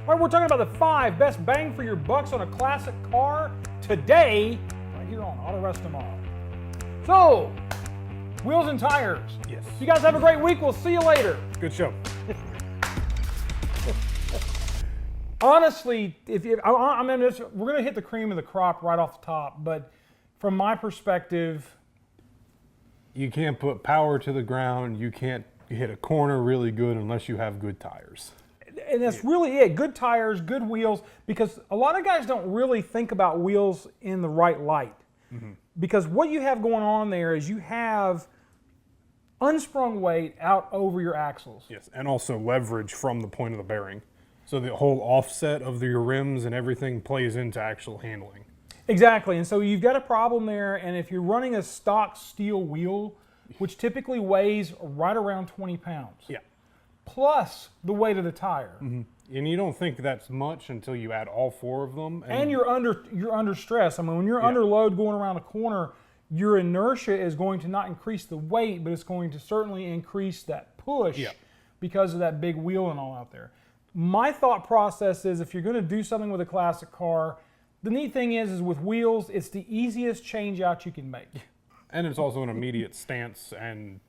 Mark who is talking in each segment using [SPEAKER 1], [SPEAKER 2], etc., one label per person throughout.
[SPEAKER 1] All right, we're talking about the 5 best bang for your bucks on a classic car today, right here on Autorestomod. So, wheels and tires.
[SPEAKER 2] Yes.
[SPEAKER 1] You guys have a great week. We'll see you later.
[SPEAKER 2] Good show.
[SPEAKER 1] Honestly, we're going to hit the cream of the crop right off the top, but from my perspective,
[SPEAKER 2] You can't put power to the ground. You can't hit a corner really good unless you have good tires.
[SPEAKER 1] and that's really it. Good tires, good wheels, because a lot of guys don't really think about wheels in the right light. Because what you have going on there is you have unsprung weight out over your axles.
[SPEAKER 2] Yes, and also leverage from the point of the bearing. So the whole offset of your rims and everything plays into actual handling.
[SPEAKER 1] Exactly, and so you've got a problem there, and if you're running a stock steel wheel, which typically weighs right around 20 pounds,
[SPEAKER 2] Yeah.
[SPEAKER 1] plus the weight of the tire,
[SPEAKER 2] And you don't think that's much until you add all 4 of them.
[SPEAKER 1] and you're under stress. I mean, when you're under load going around a corner, your inertia is going to not increase the weight, but it's going to certainly increase that push because of that big wheel and all out there. My thought process is if you're going to do something with a classic car, the neat thing is with wheels, it's the easiest change out you can make.
[SPEAKER 2] And it's also an immediate stance and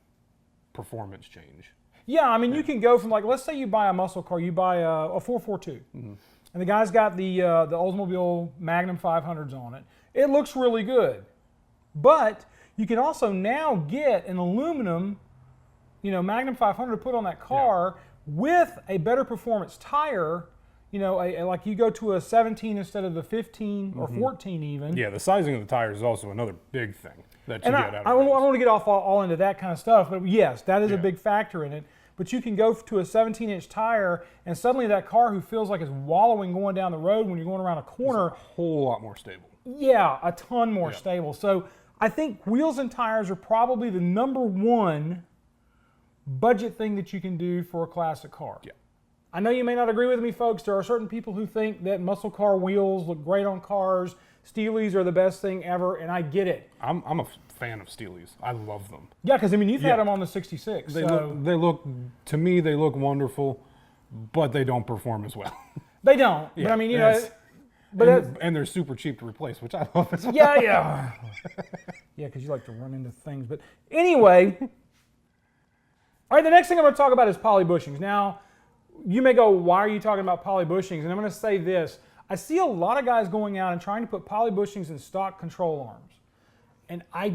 [SPEAKER 2] performance change.
[SPEAKER 1] Yeah, I mean, you can go from, like, let's say you buy a muscle car, you buy a 442, and the guy's got the Oldsmobile Magnum 500s on it. It looks really good, but you can also now get an aluminum, Magnum 500 put on that car with a better performance tire. Like you go to a 17 instead of the 15 or 14 even.
[SPEAKER 2] Yeah, the sizing of the tires is also another big thing that you
[SPEAKER 1] And
[SPEAKER 2] get out of
[SPEAKER 1] I don't
[SPEAKER 2] this.
[SPEAKER 1] want to get off all into that kind of stuff, but yes, that is a big factor in it. But you can go to a 17-inch tire, and suddenly that car who feels like it's wallowing going down the road when you're going around a corner,
[SPEAKER 2] A whole lot more stable.
[SPEAKER 1] yeah, a ton more stable. So I think wheels and tires are probably the #1 budget thing that you can do for a classic car.
[SPEAKER 2] Yeah.
[SPEAKER 1] I know you may not agree with me, folks. There are certain people who think that muscle car wheels look great on cars. Steelies are the best thing ever, and I get it.
[SPEAKER 2] I'm a fan of Steelies. I love them.
[SPEAKER 1] Yeah, because, you've had them on the 66.
[SPEAKER 2] They look, to me, they look wonderful, but they don't perform as well.
[SPEAKER 1] They don't.
[SPEAKER 2] Yeah,
[SPEAKER 1] But
[SPEAKER 2] and they're super cheap to replace, which I love as well.
[SPEAKER 1] yeah. Yeah, because you like to run into things. But anyway, all right, the next thing I'm going to talk about is poly bushings. Now, you may go, why are you talking about poly bushings? And I'm going to say this. I see a lot of guys going out and trying to put poly bushings in stock control arms. And I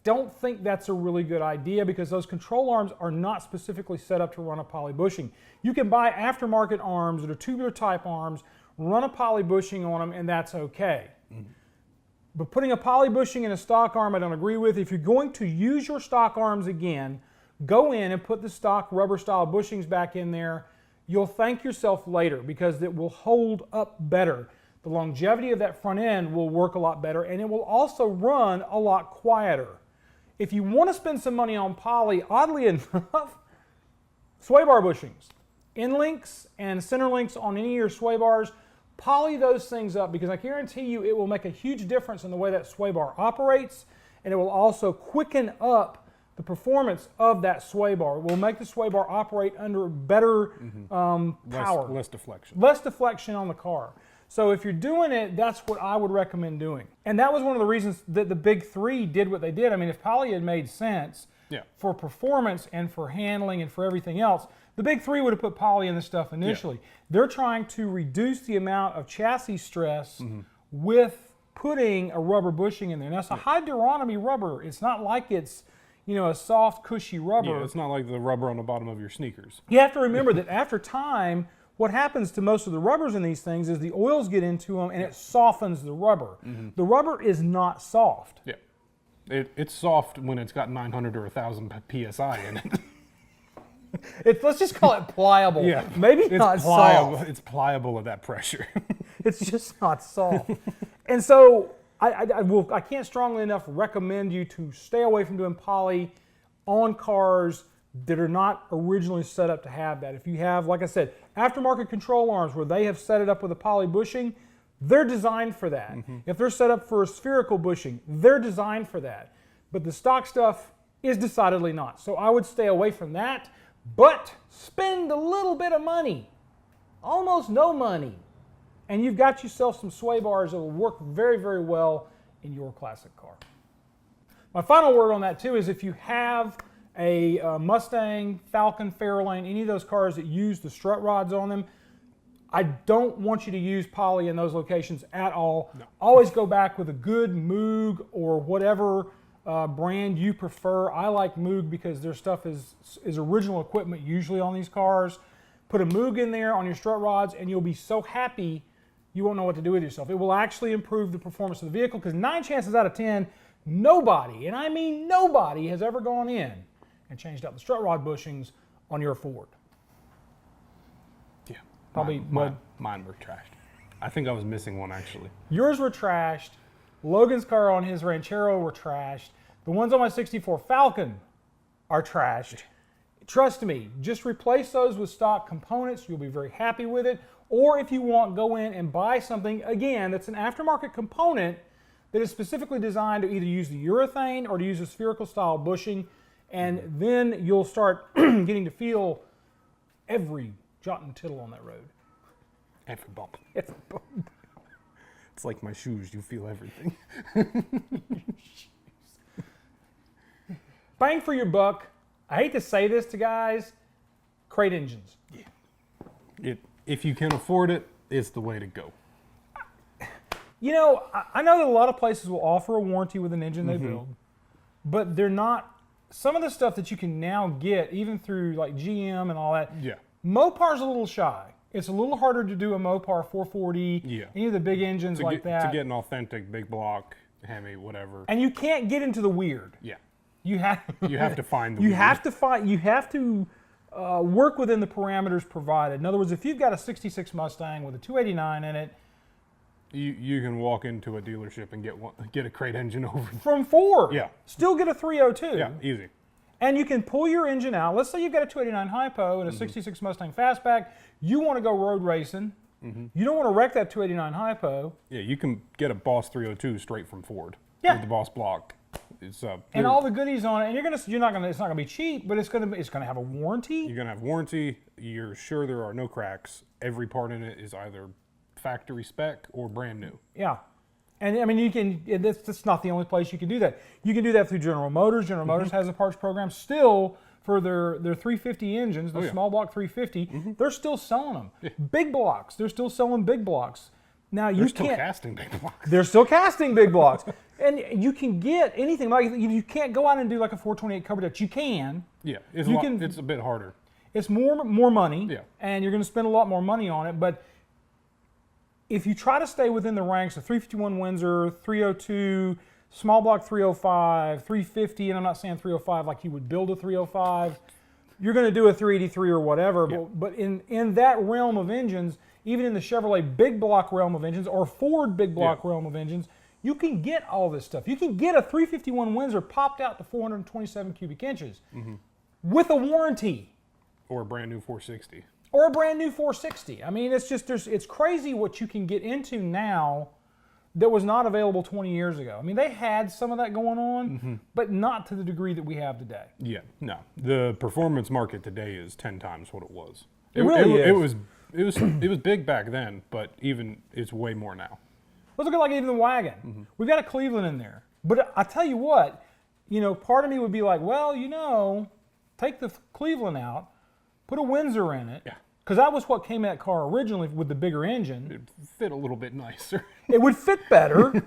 [SPEAKER 1] don't think that's a really good idea because those control arms are not specifically set up to run a poly bushing. You can buy aftermarket arms that are tubular type arms, run a poly bushing on them, and that's okay. But putting a poly bushing in a stock arm, I don't agree with. If you're going to use your stock arms again, go in and put the stock rubber style bushings back in there. You'll thank yourself later because it will hold up better. The longevity of that front end will work a lot better, and it will also run a lot quieter. If you want to spend some money on poly, oddly enough, sway bar bushings, end links and center links on any of your sway bars, poly those things up because I guarantee you it will make a huge difference in the way that sway bar operates, and it will also quicken up the performance of that sway bar. It will make the sway bar operate under better power.
[SPEAKER 2] Less deflection.
[SPEAKER 1] Less deflection on the car. So if you're doing it, that's what I would recommend doing. And that was one of the reasons that the big 3 did what they did. I mean, if poly had made sense for performance and for handling and for everything else, the big 3 would have put poly in this stuff initially. Yeah. They're trying to reduce the amount of chassis stress with putting a rubber bushing in there. Now, it's a high durotomy rubber. It's not like it's a soft, cushy rubber.
[SPEAKER 2] Yeah, it's not like the rubber on the bottom of your sneakers.
[SPEAKER 1] You have to remember that after time, what happens to most of the rubbers in these things is the oils get into them and it softens the rubber. The rubber is not soft.
[SPEAKER 2] Yeah. It's soft when it's got 900 or 1,000 PSI in it.
[SPEAKER 1] Let's just call it pliable.
[SPEAKER 2] Yeah.
[SPEAKER 1] Maybe
[SPEAKER 2] it's
[SPEAKER 1] not
[SPEAKER 2] pliable.
[SPEAKER 1] soft.
[SPEAKER 2] It's pliable at that pressure.
[SPEAKER 1] It's just not soft. And so I can't strongly enough recommend you to stay away from doing poly on cars that are not originally set up to have that. If you have, like I said, aftermarket control arms where they have set it up with a poly bushing, they're designed for that. If they're set up for a spherical bushing, they're designed for that. But the stock stuff is decidedly not. So I would stay away from that, but spend a little bit of money almost no money, and you've got yourself some sway bars that will work very, very well in your classic car. My final word on that too is if you have a Mustang, Falcon, Fairlane, any of those cars that use the strut rods on them, I don't want you to use poly in those locations at all. No. Always go back with a good Moog or whatever brand you prefer. I like Moog because their stuff is original equipment usually on these cars. Put a Moog in there on your strut rods and you'll be so happy you won't know what to do with yourself. It will actually improve the performance of the vehicle because 9 chances out of 10, nobody, and I mean nobody, has ever gone in and changed out the strut rod bushings on your Ford.
[SPEAKER 2] Yeah,
[SPEAKER 1] probably
[SPEAKER 2] mine were trashed. I think I was missing one actually.
[SPEAKER 1] Yours were trashed. Logan's car on his Ranchero were trashed. The ones on my 64 Falcon are trashed. Trust me, just replace those with stock components. You'll be very happy with it. Or if you want, go in and buy something, again, that's an aftermarket component that is specifically designed to either use the urethane or to use a spherical style bushing, and then you'll start getting to feel every jot and tittle on that road.
[SPEAKER 2] Every bump.
[SPEAKER 1] Every bump.
[SPEAKER 2] It's like my shoes, you feel everything.
[SPEAKER 1] Bang for your buck. I hate to say this to guys, crate engines.
[SPEAKER 2] Yeah. If you can afford it, it's the way to go.
[SPEAKER 1] You know, I know that a lot of places will offer a warranty with an engine they build, but they're not, some of the stuff that you can now get, even through like GM and all that,
[SPEAKER 2] yeah.
[SPEAKER 1] Mopar's a little shy. It's a little harder to do a Mopar 440,
[SPEAKER 2] yeah.
[SPEAKER 1] any of the big engines like that.
[SPEAKER 2] To get an authentic big block, Hemi, whatever.
[SPEAKER 1] And you can't get into the weird.
[SPEAKER 2] Yeah.
[SPEAKER 1] You have
[SPEAKER 2] to find the
[SPEAKER 1] you
[SPEAKER 2] weird.
[SPEAKER 1] You have to work within the parameters provided. In other words, if you've got a 66 Mustang with a 289 in it,
[SPEAKER 2] you can walk into a dealership and get a crate engine over
[SPEAKER 1] from Ford.
[SPEAKER 2] Yeah.
[SPEAKER 1] Still get a 302.
[SPEAKER 2] Yeah, easy.
[SPEAKER 1] And you can pull your engine out. Let's say you've got a 289 Hypo and a 66 Mustang Fastback. You want to go road racing. You don't want to wreck that 289 Hypo.
[SPEAKER 2] Yeah, you can get a Boss 302 straight from Ford.
[SPEAKER 1] Yeah.
[SPEAKER 2] With the Boss block. It's
[SPEAKER 1] and all the goodies on it. And it's not gonna be cheap, but it's gonna have a warranty.
[SPEAKER 2] You're gonna have warranty. You're sure there are no cracks. Every part in it is either factory spec or brand new.
[SPEAKER 1] Yeah. And I mean, that's not the only place you can do that. You can do that through General Motors. General Motors has a parts program still for their 350 engines, the small block 350. They're still selling them. Yeah. Big blocks, they're still selling big blocks. Now
[SPEAKER 2] they're still casting big blocks.
[SPEAKER 1] They're still casting big blocks. And you can get anything. Like you can't go out and do like a 428 cover dutch. You can.
[SPEAKER 2] Yeah, it's a bit harder.
[SPEAKER 1] It's more money. Yeah. And you're going to spend a lot more money on it. But if you try to stay within the ranks of 351 Windsor, 302, small block 305, 350, and I'm not saying 305 like you would build a 305, you're going to do a 383 or whatever. Yeah. But in that realm of engines, even in the Chevrolet big block realm of engines or Ford big block realm of engines, you can get all this stuff. You can get a 351 Windsor popped out to 427 cubic inches with a warranty.
[SPEAKER 2] Or a brand new 460.
[SPEAKER 1] Or a brand new 460. I mean, it's crazy what you can get into now that was not available 20 years ago. I mean, they had some of that going on, but not to the degree that we have today. Yeah,
[SPEAKER 2] no. The performance market today is 10 times what it was.
[SPEAKER 1] It really is.
[SPEAKER 2] It was big back then, but it's way more now.
[SPEAKER 1] Let's look at like even the wagon. We've got a Cleveland in there. But I tell you what, part of me would be like, well, take the Cleveland out, put a Windsor in it. Yeah. Because that was what came in that car originally with the bigger engine.
[SPEAKER 2] It'd fit a little bit nicer.
[SPEAKER 1] It would fit better.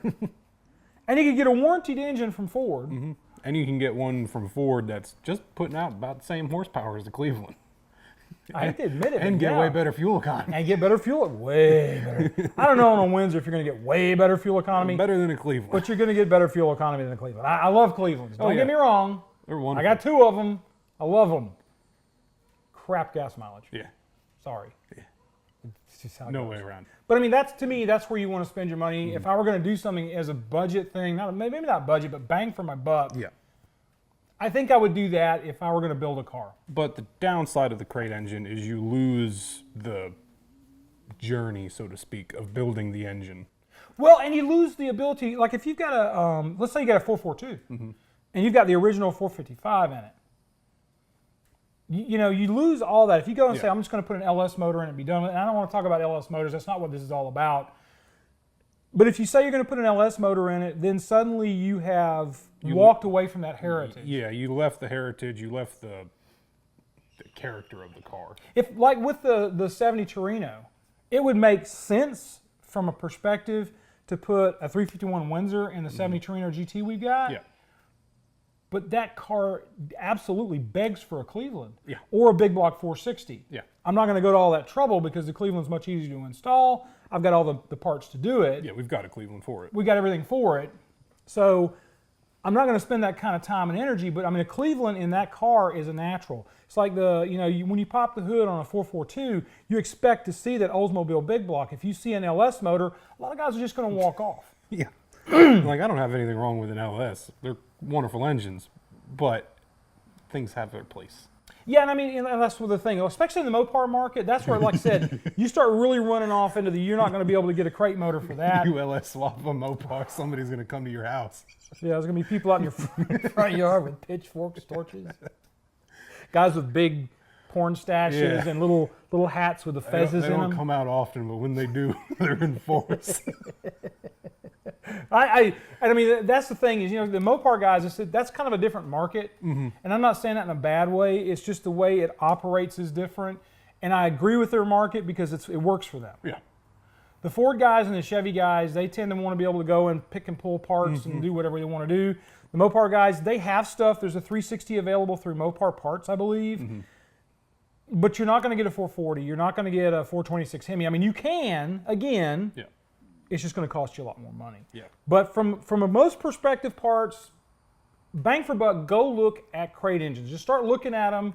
[SPEAKER 1] And you could get a warranted engine from Ford.
[SPEAKER 2] And you can get one from Ford that's just putting out about the same horsepower as the Cleveland.
[SPEAKER 1] I hate to admit it.
[SPEAKER 2] And get way better fuel economy.
[SPEAKER 1] And get better fuel, way better. I don't know on a Windsor if you're going to get way better fuel economy.
[SPEAKER 2] Better than a Cleveland.
[SPEAKER 1] But you're going to get better fuel economy than a Cleveland. I love Clevelands. Don't get me wrong.
[SPEAKER 2] They're wonderful.
[SPEAKER 1] I got 2 of them. I love them. Crap gas mileage.
[SPEAKER 2] Yeah.
[SPEAKER 1] Sorry. Yeah. It's just how it
[SPEAKER 2] no
[SPEAKER 1] goes.
[SPEAKER 2] way around.
[SPEAKER 1] But I mean, to me, that's where you want to spend your money. If I were going to do something as a budget thing, maybe not budget, but bang for my buck.
[SPEAKER 2] Yeah.
[SPEAKER 1] I think I would do that if I were going to build a car.
[SPEAKER 2] But the downside of the crate engine is you lose the journey, so to speak, of building the engine.
[SPEAKER 1] Well, and you lose the ability, like if you've got a, let's say you got a 442, and you've got the original 455 in it. you lose all that. If you go and
[SPEAKER 2] Yeah.
[SPEAKER 1] say, I'm just going to put an LS motor in and be done with it, and I don't want to talk about LS motors, that's not what this is all about. But if you say you're going to put an LS motor in it, then suddenly you have walked away from that heritage.
[SPEAKER 2] Yeah, you left the heritage, you left the character of the car.
[SPEAKER 1] If, like with the 70 Torino, it would make sense from a perspective to put a 351 Windsor in the 70 Torino GT we've got.
[SPEAKER 2] Yeah.
[SPEAKER 1] But that car absolutely begs for a Cleveland.
[SPEAKER 2] Yeah.
[SPEAKER 1] Or a big block 460.
[SPEAKER 2] Yeah.
[SPEAKER 1] I'm not going to go to all that trouble because the Cleveland's much easier to install. I've got all the parts to do it.
[SPEAKER 2] Yeah, we've got a Cleveland for it.
[SPEAKER 1] We got everything for it. So I'm not going to spend that kind of time and energy, but I mean, a Cleveland in that car is a natural. It's like when you pop the hood on a 442, you expect to see that Oldsmobile big block. If you see an LS motor, a lot of guys are just going to walk off.
[SPEAKER 2] Yeah. Like, I don't have anything wrong with an LS. They're wonderful engines, but things have their place.
[SPEAKER 1] Yeah, and I mean, and that's the thing, especially in the Mopar market, that's where, like I said, you start really running off into you're not going to be able to get a crate motor for that.
[SPEAKER 2] You LS swap a Mopar, somebody's going to come to your house.
[SPEAKER 1] Yeah, there's going to be people out in your front yard with pitchforks, torches. Guys with big porn stashes and little hats with the fezzes
[SPEAKER 2] They
[SPEAKER 1] in
[SPEAKER 2] don't
[SPEAKER 1] them.
[SPEAKER 2] come out often, but when they do, they're in force.
[SPEAKER 1] I mean, that's the thing is, the Mopar guys, that's kind of a different market. And I'm not saying that in a bad way. It's just the way it operates is different. And I agree with their market because it works for them.
[SPEAKER 2] Yeah.
[SPEAKER 1] The Ford guys and the Chevy guys, they tend to want to be able to go and pick and pull parts and do whatever they want to do. The Mopar guys, they have stuff. There's a 360 available through Mopar Parts, I believe. But you're not going to get a 440. You're not going to get a 426 Hemi. I mean, you can, again.
[SPEAKER 2] Yeah.
[SPEAKER 1] It's just going to cost you a lot more money.
[SPEAKER 2] Yeah.
[SPEAKER 1] But from a most perspective parts, bang for buck, go look at crate engines. Just start looking at them,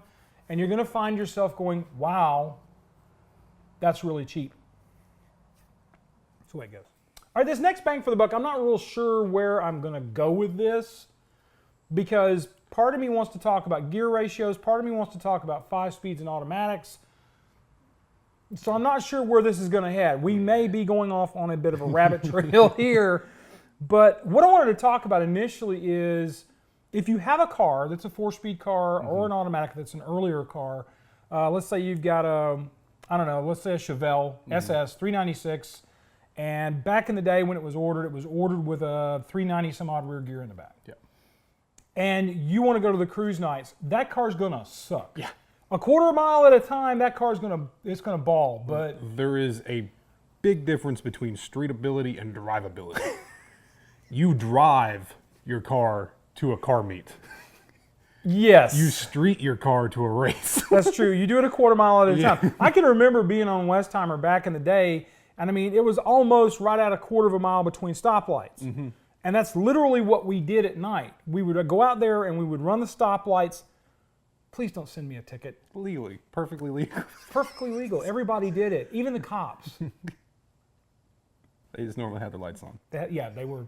[SPEAKER 1] and you're going to find yourself going, wow, that's really cheap. That's the way it goes. All right, this next bang for the buck, I'm not real sure where I'm going to go with this because part of me wants to talk about gear ratios. Part of me wants to talk about 5-speeds and automatics. So I'm not sure where this is going to head. We may be going off on a bit of a rabbit trail here. But what I wanted to talk about initially is if you have a car that's a 4-speed car or an automatic that's an earlier car, let's say you've got let's say a Chevelle SS 396, and back in the day when it was ordered with a 390 some odd rear gear in the back.
[SPEAKER 2] Yeah.
[SPEAKER 1] And you want to go to the cruise nights, that car's going to suck.
[SPEAKER 2] Yeah.
[SPEAKER 1] A quarter mile at a time, that car's gonna ball. But
[SPEAKER 2] there is a big difference between streetability and drivability. You drive your car to a car meet.
[SPEAKER 1] yes,
[SPEAKER 2] You street your car to a race.
[SPEAKER 1] that's true. You do it a quarter mile at a time. I can remember being on Westheimer back in the day, and I mean it was almost right at a quarter of a mile between stoplights. And that's literally what we did at night. We would go out there and we would run the stoplights. Please don't send me a ticket.
[SPEAKER 2] Legally, perfectly legal.
[SPEAKER 1] Perfectly legal. Everybody did it, even the cops.
[SPEAKER 2] They just normally have their lights on.
[SPEAKER 1] They were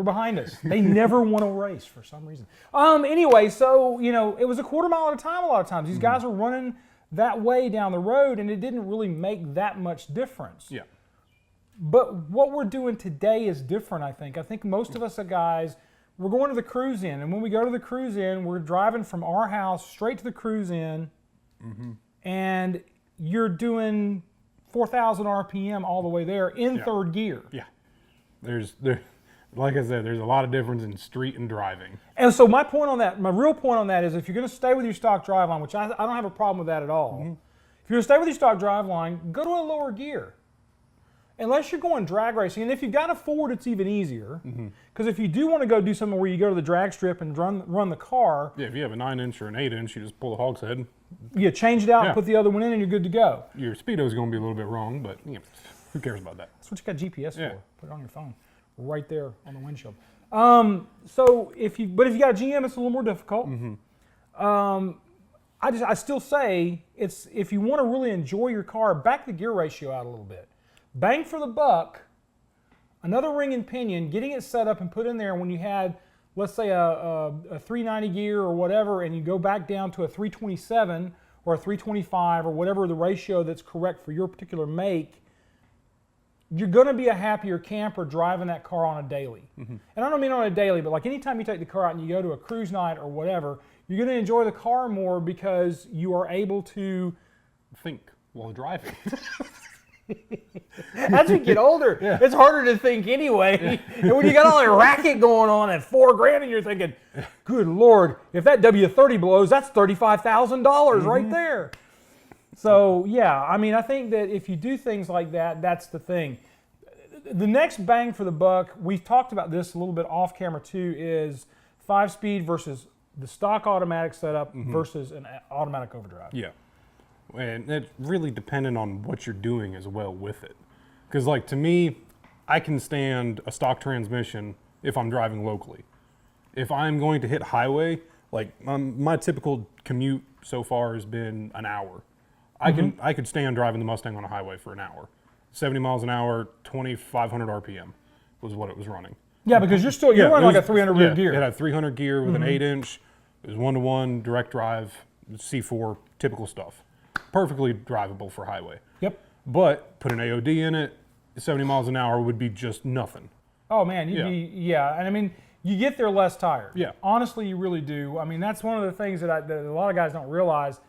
[SPEAKER 1] behind us. They never won a race for some reason. Anyway, so it was a quarter mile at a time. A lot of times, these guys were running that way down the road, and it didn't really make that much difference.
[SPEAKER 2] Yeah.
[SPEAKER 1] But what we're doing today is different. I think most of us guys. We're going to the cruise in, and when we go to the cruise in, we're driving from our house straight to the cruise in, and you're doing 4,000 RPM all the way there in third gear.
[SPEAKER 2] Yeah. Like I said, there's a lot of difference in street and driving.
[SPEAKER 1] And so my real point on that is if you're going to stay with your stock driveline, which I don't have a problem with that at all. If you're going to stay with your stock driveline, go to a lower gear. Unless you're going drag racing, and if you've got a Ford, it's even easier. Because if you do want to go do something where you go to the drag strip and run the car,
[SPEAKER 2] Yeah, if you have a 9-inch or an 8-inch, you just pull the hogshead.
[SPEAKER 1] you change it out
[SPEAKER 2] Yeah.
[SPEAKER 1] and put the other one in, and you're good to go.
[SPEAKER 2] Your speedo's going to be a little bit wrong, but who cares about that?
[SPEAKER 1] That's what you got GPS
[SPEAKER 2] Yeah.
[SPEAKER 1] for. Put it on your phone, right there on the windshield. So if you got a GM, it's a little more difficult. I still say it's if you want to really enjoy your car, back the gear ratio out a little bit. Bang for the buck, another ring and pinion, getting it set up and put in there when you had, let's say, a 390 gear or whatever, and you go back down to a 327 or a 325 or whatever the ratio that's correct for your particular make, you're going to be a happier camper driving that car on a daily. And I don't mean on a daily, but like anytime you take the car out and you go to a cruise night or whatever, You're going to enjoy the car more because you are able to
[SPEAKER 2] think while driving.
[SPEAKER 1] As we get older, it's harder to think anyway. And when you got all that racket going on at $4,000 and you're thinking, good Lord, if that W30 blows, that's $35,000 right there. So yeah, I mean, I think that if you do things like that, that's the thing. The next bang for the buck, we've talked about this a little bit off camera too, is 5-speed versus the stock automatic setup versus an automatic overdrive.
[SPEAKER 2] Yeah. And it's really dependent on what you're doing as well with it. Because like to me, I can stand a stock transmission if I'm driving locally. If I'm going to hit highway, like my typical commute so far has been an hour. I could stand driving the Mustang on a highway for an hour. 70 miles an hour, 2,500 RPM was what it was running.
[SPEAKER 1] Yeah, because you're running like a 300 rear gear.
[SPEAKER 2] It had 300 gear with an 8-inch. It was 1-to-1 direct drive, C4, typical stuff. Perfectly drivable for highway.
[SPEAKER 1] Yep.
[SPEAKER 2] But put an AOD in it, 70 miles an hour would be just nothing.
[SPEAKER 1] Oh man, and I mean, you get there less tired.
[SPEAKER 2] Yeah.
[SPEAKER 1] Honestly, you really do. I mean, that's one of the things that a lot of guys don't realize.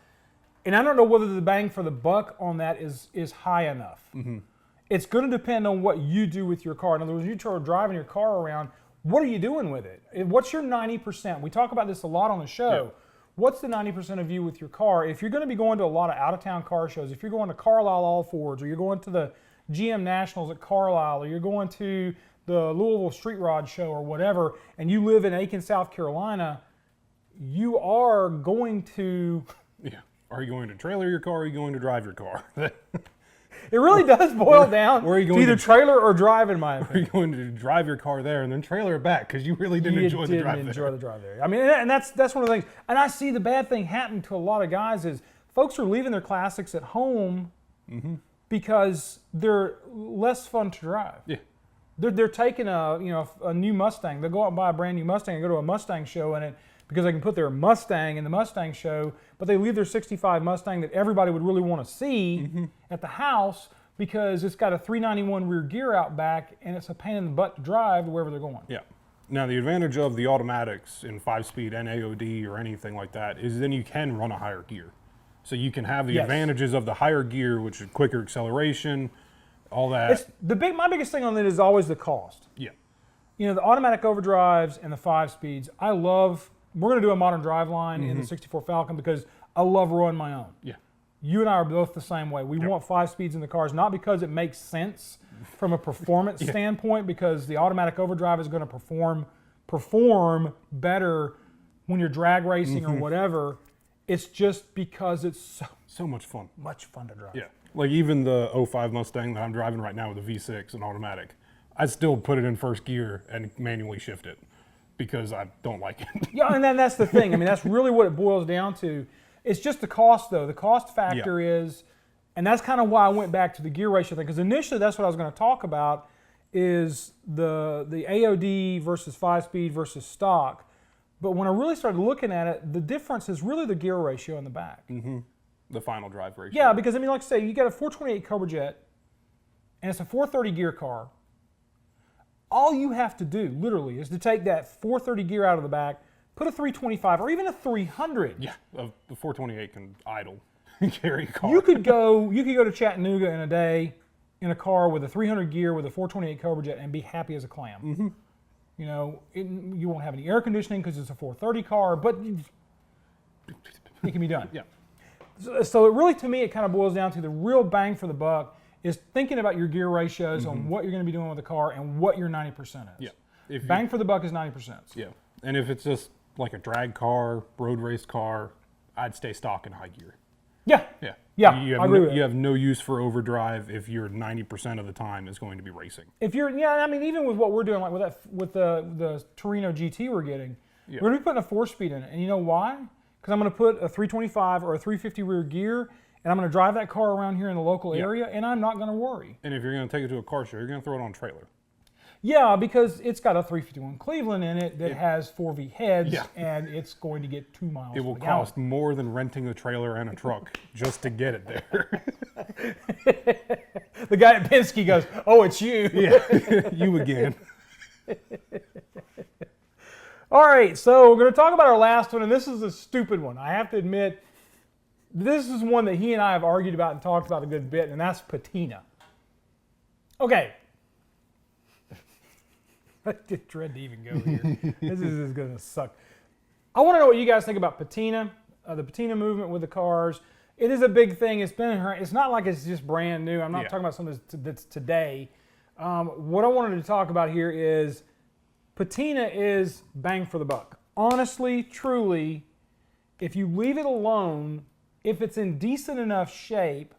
[SPEAKER 1] And I don't know whether the bang for the buck on that is high enough. It's going to depend on what you do with your car. In other words, you start driving your car around, what are you doing with it? What's your 90%? We talk about this a lot on the show. Yeah. What's the 90% of you with your car? If you're going to be going to a lot of out-of-town car shows, if you're going to Carlisle All Fords, or you're going to the GM Nationals at Carlisle, or you're going to the Louisville Street Rod Show or whatever, and you live in Aiken, South Carolina, you are going to...
[SPEAKER 2] Yeah. Are you going to trailer your car, or are you going to drive your car?
[SPEAKER 1] It really does boil down
[SPEAKER 2] to
[SPEAKER 1] either trailer or drive, in my opinion.
[SPEAKER 2] Are you going to drive your car there and then trailer it back because you really didn't enjoy the drive there?
[SPEAKER 1] I mean, and that's one of the things. And I see the bad thing happening to a lot of guys is folks are leaving their classics at home because they're less fun to drive.
[SPEAKER 2] Yeah.
[SPEAKER 1] They're taking a new Mustang. They'll go out and buy a brand new Mustang and go to a Mustang show in it because they can put their Mustang in the Mustang show, but they leave their 65 Mustang that everybody would really want to see at the house because it's got a 391 rear gear out back and it's a pain in the butt to drive to wherever they're going.
[SPEAKER 2] Yeah. Now the advantage of the automatics in 5-speed and AOD or anything like that is then you can run a higher gear. So you can have the advantages of the higher gear, which is quicker acceleration, all that.
[SPEAKER 1] My biggest thing on it is always the cost.
[SPEAKER 2] Yeah.
[SPEAKER 1] You know, the automatic overdrives and the 5-speeds, I love. We're going to do a modern driveline in the 64 Falcon because I love running my own. Yeah. You and I are both the same way. We want 5-speeds in the cars, not because it makes sense from a performance standpoint, because the automatic overdrive is going to perform better when you're drag racing or whatever. It's just because it's
[SPEAKER 2] so much fun.
[SPEAKER 1] Much fun to drive.
[SPEAKER 2] Yeah. Like even the 05 Mustang that I'm driving right now with a V6 and automatic, I still put it in first gear and manually shift it because I don't like it.
[SPEAKER 1] Yeah, and then that's the thing. I mean, that's really what it boils down to. It's just the cost, though. The cost factor is, and that's kind of why I went back to the gear ratio thing, because initially that's what I was going to talk about, is the AOD versus 5-speed versus stock. But when I really started looking at it, the difference is really the gear ratio in the back.
[SPEAKER 2] The final drive ratio.
[SPEAKER 1] Yeah, because I mean, like I say, you got a 428 Cobra Jet, and it's a 430 gear car. All you have to do, literally, is to take that 430 gear out of the back, put a 325 or even a 300.
[SPEAKER 2] Yeah, the 428 can idle and carry a car.
[SPEAKER 1] You could go to Chattanooga in a day in a car with a 300 gear with a 428 Cobra Jet and be happy as a clam. You know, you won't have any air conditioning because it's a 430 car, but it can be done.
[SPEAKER 2] Yeah.
[SPEAKER 1] So it really, to me, it kind of boils down to the real bang for the buck is thinking about your gear ratios on what you're going to be doing with the car and what your 90% is. Yeah. Bang for the buck is 90%.
[SPEAKER 2] Yeah. And if it's just like a drag car, road race car, I'd stay stock in high gear.
[SPEAKER 1] Yeah.
[SPEAKER 2] Yeah.
[SPEAKER 1] Yeah,
[SPEAKER 2] I agree with that. You have no use for overdrive if your 90% of the time is going to be racing.
[SPEAKER 1] If you're, I mean, even with what we're doing, like with the Torino GT we're getting, we're going to be putting a 4-speed in it. And you know why? Because I'm going to put a 325 or a 350 rear gear, and I'm going to drive that car around here in the local area, and I'm not going to worry.
[SPEAKER 2] And if you're going to take it to a car show, you're going to throw it on a trailer.
[SPEAKER 1] Yeah, because it's got a 351 Cleveland in it that has 4V heads, and it's going to get 2 miles.
[SPEAKER 2] It will cost more than renting a trailer and a truck just to get it there.
[SPEAKER 1] The guy at Penske goes, "Oh, it's you."
[SPEAKER 2] Yeah, you again.
[SPEAKER 1] All right, so we're going to talk about our last one, and this is a stupid one. I have to admit, this is one that he and I have argued about and talked about a good bit, and that's patina. Okay. I just dread to even go here. This is going to suck. I want to know what you guys think about patina, the patina movement with the cars. It is a big thing. It's not like it's just brand new. I'm not talking about something that's today. What I wanted to talk about here is patina is bang for the buck. Honestly, truly, if you leave it alone, if it's in decent enough shape,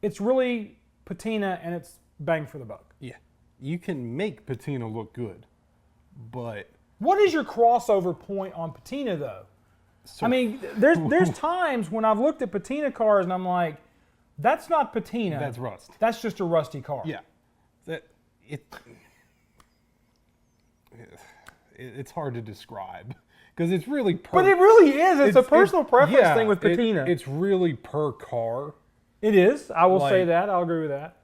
[SPEAKER 1] it's really patina and it's bang for the buck.
[SPEAKER 2] Yeah. You can make patina look good, but...
[SPEAKER 1] What is your crossover point on patina, though? I mean, there's times when I've looked at patina cars and I'm like, that's not patina.
[SPEAKER 2] That's rust.
[SPEAKER 1] That's just a rusty car.
[SPEAKER 2] Yeah. It's hard to describe because it's really
[SPEAKER 1] But it really is. It's a personal preference thing with patina.
[SPEAKER 2] It's really per car.
[SPEAKER 1] It is. I will say that. I'll agree with that.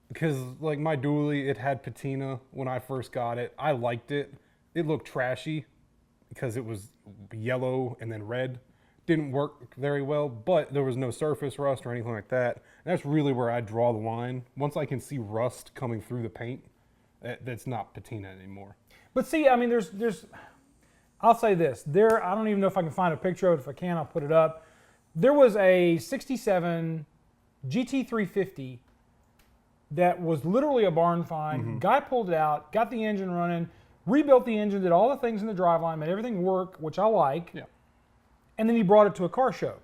[SPEAKER 2] Because like my dually, it had patina when I first got it. I liked it. It looked trashy because it was yellow and then red. Didn't work very well, but there was no surface rust or anything like that. And that's really where I draw the line. Once I can see rust coming through the paint, that's not patina anymore.
[SPEAKER 1] But see, I mean, there's I'll say this. I don't even know if I can find a picture of it. If I can, I'll put it up. There was a 67 GT350 that was literally a barn find.
[SPEAKER 2] Mm-hmm.
[SPEAKER 1] Guy pulled it out, got the engine running, rebuilt the engine, did all the things in the driveline, made everything work, which I like.
[SPEAKER 2] Yeah.
[SPEAKER 1] And then he brought it to a car show.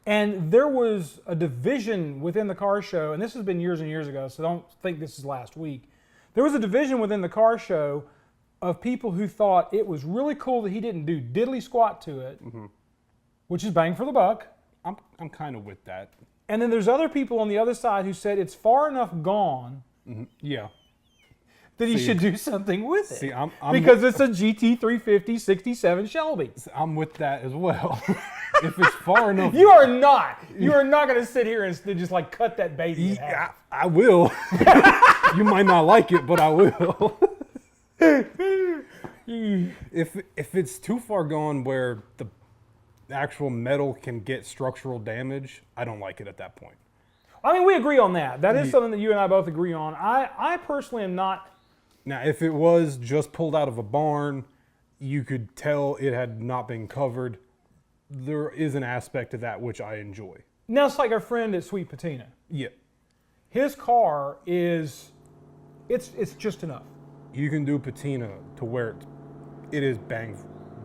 [SPEAKER 1] And there was a division within the car show, and this has been years and years ago, so don't think this is last week. There was a division within the car show of people who thought it was really cool that he didn't do diddly squat to it, which is bang for the buck.
[SPEAKER 2] I'm kind of with that.
[SPEAKER 1] And then there's other people on the other side who said it's far enough gone
[SPEAKER 2] Yeah.
[SPEAKER 1] that he should do something with it.
[SPEAKER 2] See,
[SPEAKER 1] because it's a GT350 67 Shelby.
[SPEAKER 2] I'm with that as well. If it's far enough.
[SPEAKER 1] You are not going to sit here and just like cut that baby in half.
[SPEAKER 2] I will. You might not like it, but I will. If it's too far gone where the actual metal can get structural damage, I don't like it at that point.
[SPEAKER 1] I mean, we agree on that. That is something that you and I both agree on. I personally am not.
[SPEAKER 2] Now, if it was just pulled out of a barn, you could tell it had not been covered. There is an aspect to that which I enjoy.
[SPEAKER 1] Now, it's like our friend at Sweet Patina.
[SPEAKER 2] Yeah.
[SPEAKER 1] His car it's just enough.
[SPEAKER 2] You can do patina to where it is bang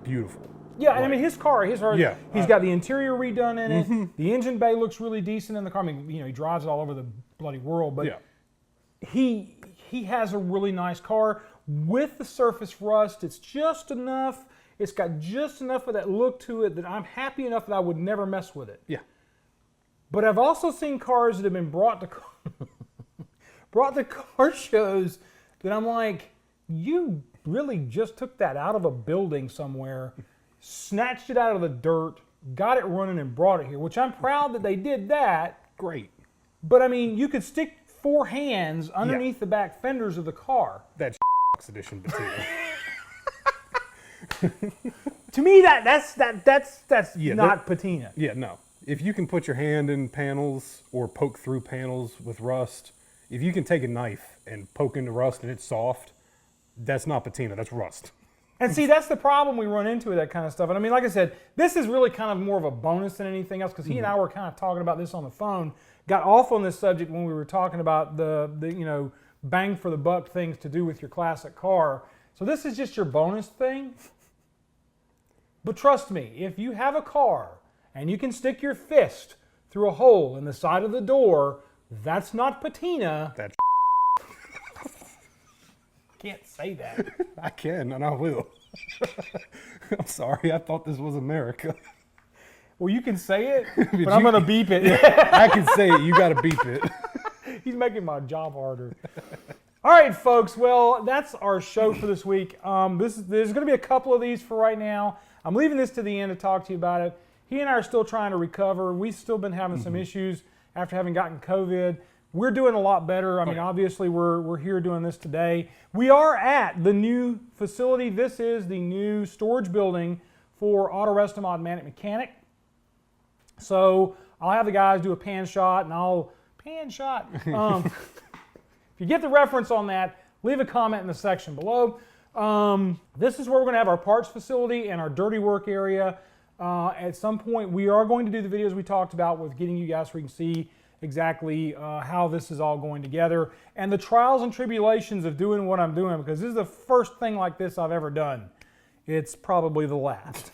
[SPEAKER 2] beautiful.
[SPEAKER 1] Yeah, and I mean, his car, he's got the interior redone in it. The engine bay looks really decent in the car. I mean, he drives it all over the bloody world, but he has a really nice car with the surface rust. It's just enough. It's got just enough of that look to it that I'm happy enough that I would never mess with it.
[SPEAKER 2] Yeah.
[SPEAKER 1] But I've also seen cars that have been brought to car shows that I'm like, you really just took that out of a building somewhere, snatched it out of the dirt, got it running and brought it here, which I'm proud that they did that.
[SPEAKER 2] Great.
[SPEAKER 1] But I mean, you could stick 4 hands underneath the back fenders of the car.
[SPEAKER 2] That's edition patina.
[SPEAKER 1] To me, that's not patina.
[SPEAKER 2] Yeah, no. If you can put your hand in panels or poke through panels with rust, if you can take a knife and poke into rust and it's soft, that's not patina, that's rust.
[SPEAKER 1] And see, that's the problem we run into with that kind of stuff. And I mean, like I said, this is really kind of more of a bonus than anything else, because he and I were kind of talking about this on the phone, got off on this subject when we were talking about the bang for the buck things to do with your classic car. So this is just your bonus thing. But trust me, if you have a car and you can stick your fist through a hole in the side of the door, that's not patina.
[SPEAKER 2] That's
[SPEAKER 1] Can't say that.
[SPEAKER 2] I can, and I will. I'm sorry, I thought this was America.
[SPEAKER 1] Well, you can say it, but I'm going to beep it.
[SPEAKER 2] I can say it, you got to beep it.
[SPEAKER 1] He's making my job harder. All right, folks. Well, that's our show for this week. There's going to be a couple of these for right now. I'm leaving this to the end to talk to you about it. He and I are still trying to recover. We've still been having some issues after having gotten COVID. we're doing a lot better. I mean, obviously, we're here doing this today. We are at the new facility. This is the new storage building for Autorestomod Manic Mechanic. So I'll have the guys do a pan shot, and I'll pan shot. If you get the reference on that, leave a comment in the section below. This is where we're going to have our parts facility and our dirty work area. At some point, we are going to do the videos we talked about with getting you guys so you can see exactly how this is all going together and the trials and tribulations of doing what I'm doing, because this is the first thing like this I've ever done. It's probably the last.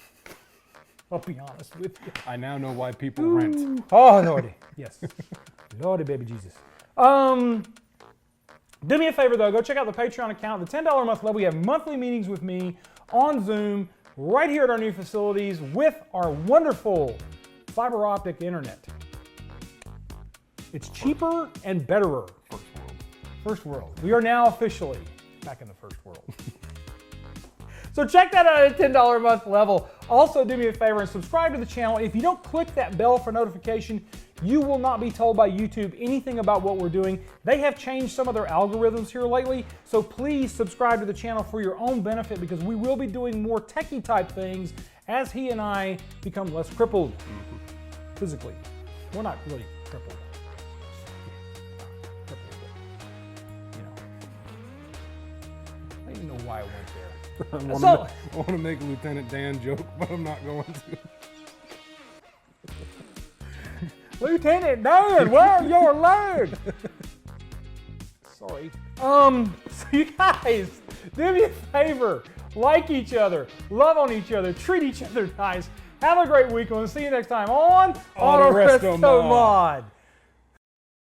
[SPEAKER 1] I'll be honest with you.
[SPEAKER 2] I now know why people rent.
[SPEAKER 1] Oh, Lordy. Yes. Lordy, baby Jesus. Do me a favor, though. Go check out the Patreon account. The $10 a month level, we have monthly meetings with me on Zoom right here at our new facilities with our wonderful fiber optic internet. It's cheaper and betterer.
[SPEAKER 2] First world.
[SPEAKER 1] First world. We are now officially back in the first world. So check that out at $10 a month level. Also, do me a favor and subscribe to the channel. If you don't click that bell for notification, you will not be told by YouTube anything about what we're doing. They have changed some of their algorithms here lately, so please subscribe to the channel for your own benefit, because we will be doing more techie type things as he and I become less crippled physically. We're not really crippled. I don't even know why I went there.
[SPEAKER 2] I want to make Lieutenant Dan joke, but I'm not going to.
[SPEAKER 1] Lieutenant Dan, where's your leg? Sorry. So you guys, do me a favor. Like each other, love on each other, treat each other nice. Have a great week, and we'll see you next time on
[SPEAKER 2] Autorestomod.